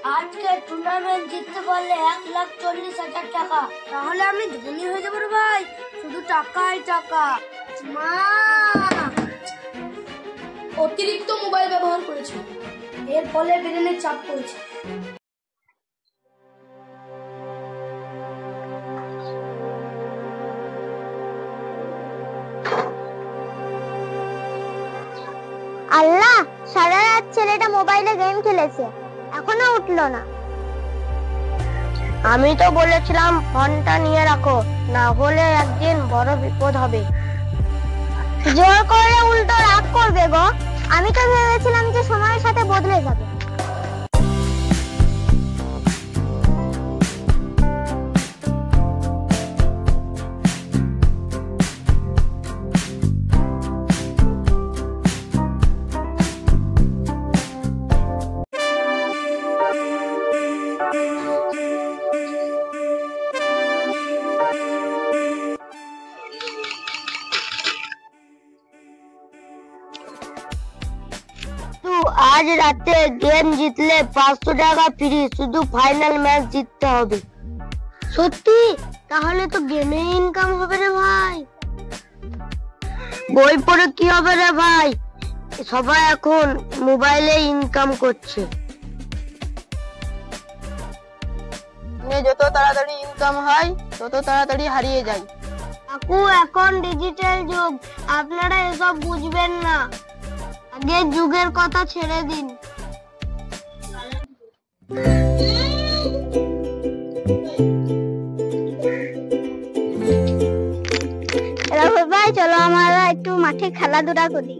আজকে টুর্নামেন্ট জিততে পারলে 1,40,000 টাকা। তাহলে আমি ধনী হয়ে যাবো রে ভাই, শুধু টাকাই টাকা। মা, অতিরিক্ত মোবাইল ব্যবহার করেছে, এর ফলে ব্রেনে চাপ পড়েছে। আল্লাহ, সারা রাত ছেলেটা মোবাইলে গেম খেলেছে, এখনো উঠলো না। আমি তো বলেছিলাম ফোনটা নিয়ে রাখো, না হলে একদিন বড় বিপদ হবে। জোর করে উল্টো রাগ করবে গো। আমি তো ভেবেছিলাম যে সময়ের সাথে বদলে যাবে। আজ রাতে গেম জিতলে 500 টাকা ফ্রি, শুধু ফাইনাল ম্যাচ জিততে হবে। সত্যি? তাহলে তো গেমে ইনকাম হবে রে ভাই। বই পড়ে কি হবে রে ভাই, সবাই এখন মোবাইলে ইনকাম করছে। যত তাড়াতাড়ি ইনকাম হয় তত তাড়াতাড়ি হারিয়ে যায়। কাকু, এখন ডিজিটাল যুগ, আপনারা এসব বুঝবেন না। আগের যুগের কথা ছেড়ে দিন। রাহুল ভাই, চলো আমরা একটু মাঠে খেলাধুলা করি।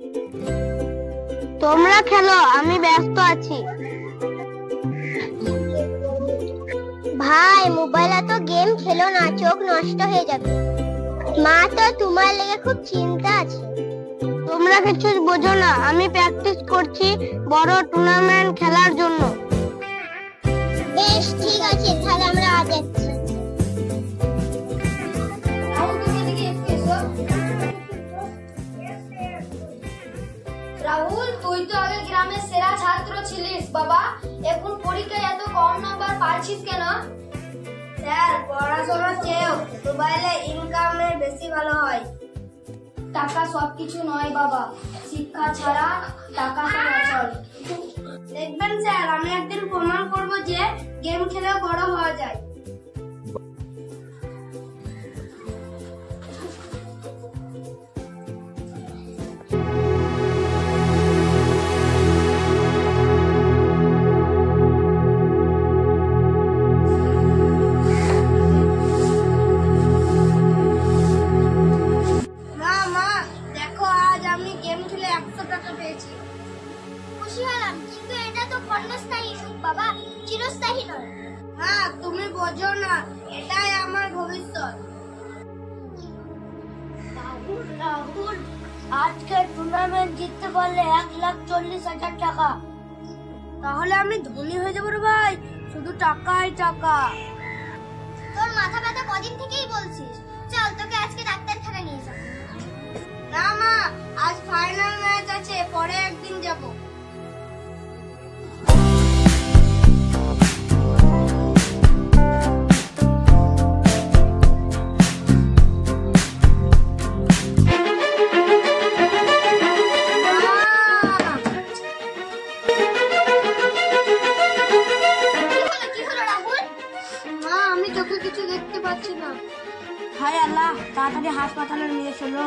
তোমরা খেলো, আমি ব্যস্ত আছি। ভাই, মোবাইলে তো গেম খেলো না, চোখ নষ্ট হয়ে যাবে। মা তো তোমার লেগে খুব চিন্তা আছে। তোমরা কিছু বোঝো না, আমি প্র্যাকটিস করছি বড় টুর্নামেন্ট খেলার জন্য। বেশ, ঠিক আছে, তাহলে আমরা আজ যাচ্ছি। রাহুল, তুই তো আগে গ্রামের সেরা ছাত্র ছিলিস বাবা, এখন পরীক্ষায় এত কম নাম্বার পাচ্ছিস কেন? স্যার, পড়াশোনার চেয়েও মোবাইলে ইনকামে বেশি ভালো হয়। টাকা সবকিছু নয় বাবা, শিক্ষা ছাড়া টাকা চল। দেখবেন স্যার, আমি একদিন প্রমাণ করবো যে গেম খেলে বড় হওয়া যায়। মা, দেখো, আজ আমি গেম খেলে 100 টাকা পেয়েছি। খুশি হলাম, কিন্তু এটা তো ক্ষণস্থায়ী সুখ বাবা, চিরস্থায়ী নয়। হ্যাঁ, তুমি বোঝো না, এটাই আমার ভবিষ্যৎ। রাহুল, আজকে টুর্নামেন্ট জিততে পারলে 1,40,000 টাকা। তাহলে আমি ধনী হয়ে যাবো রে ভাই, শুধু টাকাই টাকা। তোর মাথা ব্যথা কদিন থেকেই বলছিস, চল তোকে আজকে ডাক্তারখানা নিয়ে যাব। না মা, আজ ফাইনাল ম্যাচ আছে, পরে একদিন যাবো। আমি চোখে কিছু দেখতে পাচ্ছি না। হায় আল্লাহ, তাড়াতাড়ি হাসপাতালে নিয়ে চলো।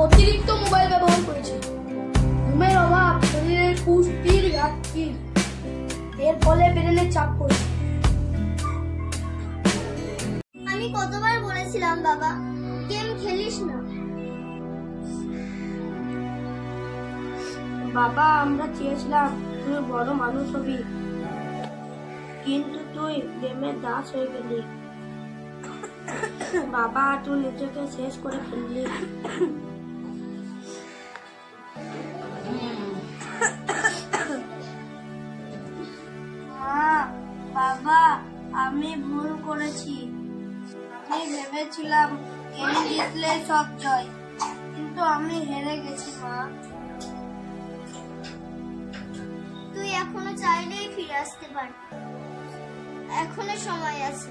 অতিরিক্ত মোবাইল ব্যবহার করেছে, ঘুমের অভাব, শরীরের পুষ্টির ঘাটতি, এর ফলে ব্রেনে চাপ পড়েছে। আমি কতবার বলেছিলাম বাবা, গেম খেলিস না। বাবা, আমরা চেয়েছিলাম তুই বড় মানুষ হবি, কিন্তু তুই গেমের দাস হয়ে গেলি। বাবা, তুই নিজেকে শেষ করে ফেললি। বাবা, আমি ভুল করেছি। আমি ভেবেছিলাম গেম জিতলে সব জয়, কিন্তু আমি হেরে গেছি মা। তুই এখনো চাইলেই ফিরে আসতে পারবি, এখনো সময় আছে।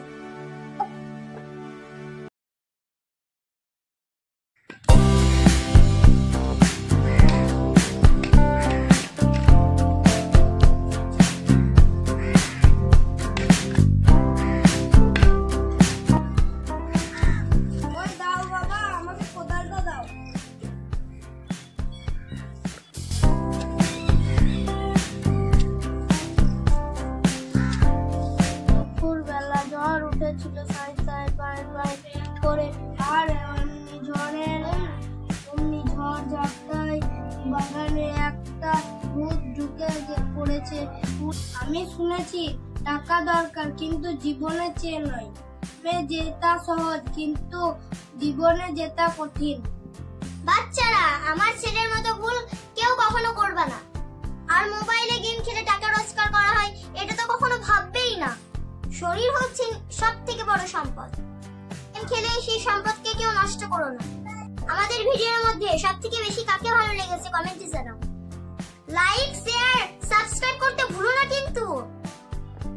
ওই দাও বাবা, আমাকে কোদালটা দাও। দুপুরবেলা ঝড় উঠেছিল সাই সাই পাই পাই করে, আর অমনি ঝড় ঝাপটায় বাগানে একটা ভূত ঢুকে পড়েছে। আমি শুনেছি টাকা দরকার, কিন্তু জীবনে চেয়ে নয়। জেতা সহজ, কিন্তু জীবনে জেতা কঠিন। বাচ্চারা, আমার ছেলের মতো ভুল কেউ কখনো করবে না। আর মোবাইলে গেম খেলে টাকা রোজগার করা হয়, এটা তো কখনো ভাববেই না। শরীর হচ্ছে সব থেকে বড় সম্পদ। গেম খেলে সেই সম্পদকে কেউ নষ্ট করো না। আমাদের ভিডিওর মধ্যে সব থেকে বেশি কাকে ভালো লেগেছে কমেন্টে জানাও। লাইক, শেয়ার, সাবস্ক্রাইব করতে ভুলো না কিন্তু।